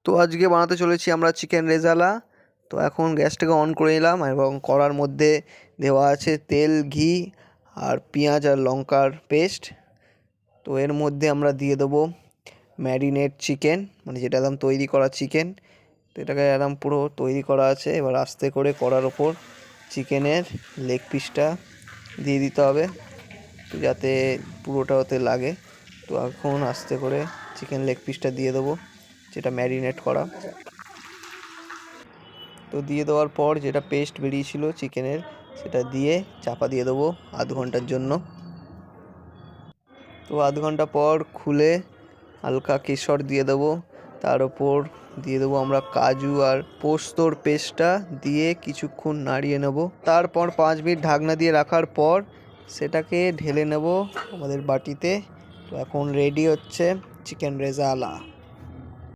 তো আজকে বানাতে চলেছি আমরা চিকেন রেজালা। তো এখন গ্যাসটাকে অন করে নিলাম এবং কড়ার মধ্যে দেওয়া আছে তেল, ঘি আর পেঁয়াজ আর লঙ্কার পেস্ট। তো এর মধ্যে আমরা দিয়ে দেবো ম্যারিনেট চিকেন, মানে যেটা একদম তৈরি করা চিকেন। তো এটাকে একদম পুরো তৈরি করা আছে। এবার আস্তে করে কড়ার ওপর চিকেনের লেগ পিসটা দিয়ে দিতে হবে, তো যাতে পুরোটা ওতে লাগে। তো এখন আস্তে করে চিকেন লেগ পিসটা দিয়ে দেবো, যেটা ম্যারিনেট করা। তো দিয়ে দেওয়ার পর যেটা পেস্ট বেরিয়েছিল চিকেনের, সেটা দিয়ে চাপা দিয়ে দেবো আধ ঘন্টার জন্য। তো আধ ঘন্টা পর খুলে হালকা কেশর দিয়ে দেবো, তার ওপর দিয়ে দেবো আমরা কাজু আর পোস্তর পেস্টটা দিয়ে কিছুক্ষণ নাড়িয়ে নেব। তারপর 5 মিনিট ঢাকনা দিয়ে রাখার পর সেটাকে ঢেলে নেব আমাদের বাটিতে। তো এখন রেডি হচ্ছে চিকেন রেজালা।